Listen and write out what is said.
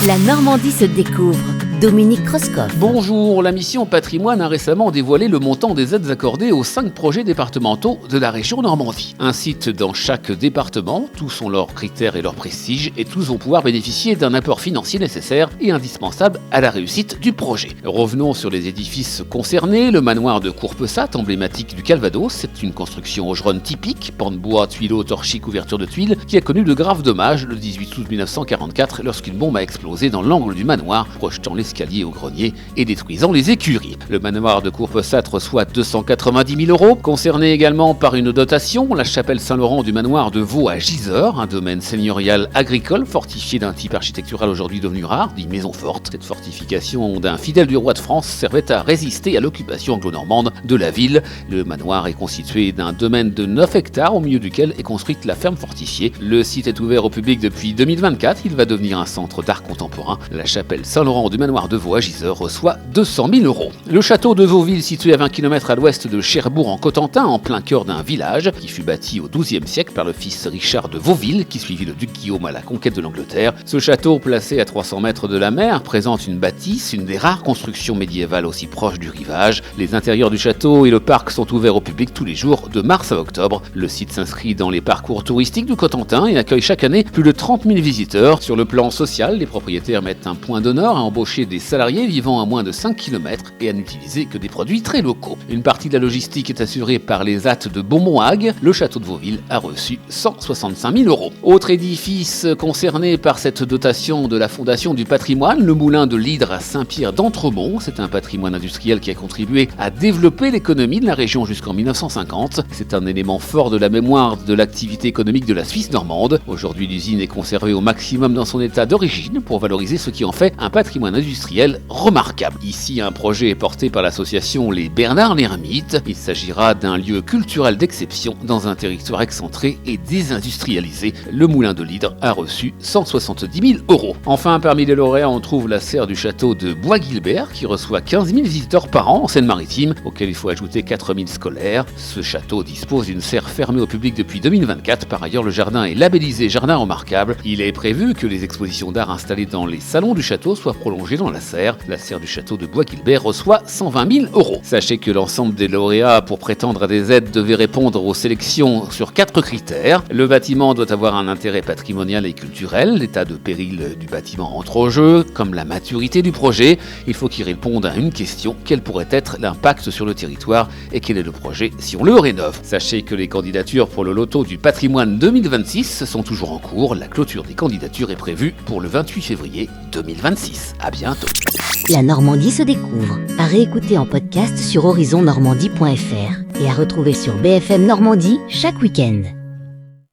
La Normandie se découvre. Dominique Kreuskopf. Bonjour, la mission Patrimoine a récemment dévoilé le montant des aides accordées aux 5 projets départementaux de la région Normandie. Un site dans chaque département, tous ont leurs critères et leur prestige et tous vont pouvoir bénéficier d'un apport financier nécessaire et indispensable à la réussite du projet. Revenons sur les édifices concernés. Le manoir de Courpessat, emblématique du Calvados, c'est une construction augeronne typique, pan de bois, tuileaux, torchis, couverture de tuiles, qui a connu de graves dommages le 18 août 1944 lorsqu'une bombe a explosé dans l'angle du manoir, projetant l'escalier au grenier et détruisant les écuries. Le manoir de Courpessat reçoit 290 000 €, concerné également par une dotation, la chapelle Saint-Laurent du manoir de Vaux à Gisors, un domaine seigneurial agricole fortifié d'un type architectural aujourd'hui devenu rare, dit maison forte. Cette fortification d'un fidèle du roi de France servait à résister à l'occupation anglo-normande de la ville. Le manoir est constitué d'un domaine de 9 hectares au milieu duquel est construite la ferme fortifiée. Le site est ouvert au public depuis 2024, il va devenir un centre d'art contemporain. La chapelle Saint-Laurent du manoir de Vaux à Gisors reçoit 200 000 €. Le château de Vauville, situé à 20 km à l'ouest de Cherbourg en Cotentin, en plein cœur d'un village, qui fut bâti au XIIe siècle par le fils Richard de Vauville, qui suivit le duc Guillaume à la conquête de l'Angleterre. Ce château, placé à 300 mètres de la mer, présente une bâtisse, une des rares constructions médiévales aussi proches du rivage. Les intérieurs du château et le parc sont ouverts au public tous les jours de mars à octobre. Le site s'inscrit dans les parcours touristiques du Cotentin et accueille chaque année plus de 30 000 visiteurs. Sur le plan social, les propriétaires mettent un point d'honneur à embaucher des salariés vivant à moins de 5 km et à n'utiliser que des produits très locaux. Une partie de la logistique est assurée par les ATT de Beaumont-Hague. Le château de Vauville a reçu 165 000 €. Autre édifice concerné par cette dotation de la Fondation du patrimoine, le moulin de l'Hydre à Saint-Pierre d'Entremont. C'est un patrimoine industriel qui a contribué à développer l'économie de la région jusqu'en 1950. C'est un élément fort de la mémoire de l'activité économique de la Suisse normande. Aujourd'hui, l'usine est conservée au maximum dans son état d'origine pour valoriser ce qui en fait un patrimoine industriel remarquable. Ici, un projet est porté par l'association Les Bernards l'Ermite. Il s'agira d'un lieu culturel d'exception dans un territoire excentré et désindustrialisé. Le moulin de l'Hydre a reçu 170 000 €. Enfin, parmi les lauréats, on trouve la serre du château de Bois-Guilbert qui reçoit 15 000 visiteurs par an en Seine-Maritime, auquel il faut ajouter 4 000 scolaires. Ce château dispose d'une serre fermée au public depuis 2024. Par ailleurs, le jardin est labellisé Jardin remarquable. Il est prévu que les expositions d'art installées dans les salons du château soient prolongées dans la serre. La serre du château de Bois-Guilbert reçoit 120 000 €. Sachez que l'ensemble des lauréats pour prétendre à des aides devaient répondre aux sélections sur 4 critères. Le bâtiment doit avoir un intérêt patrimonial et culturel. L'état de péril du bâtiment entre en jeu, comme la maturité du projet. Il faut qu'il réponde à une question: quel pourrait être l'impact sur le territoire et quel est le projet si on le rénove? Sachez que les candidatures pour le loto du patrimoine 2026 sont toujours en cours. La clôture des candidatures est prévue pour le 28 février 2026. À bientôt. La Normandie se découvre. À réécouter en podcast sur horizonnormandie.fr et à retrouver sur BFM Normandie chaque week-end.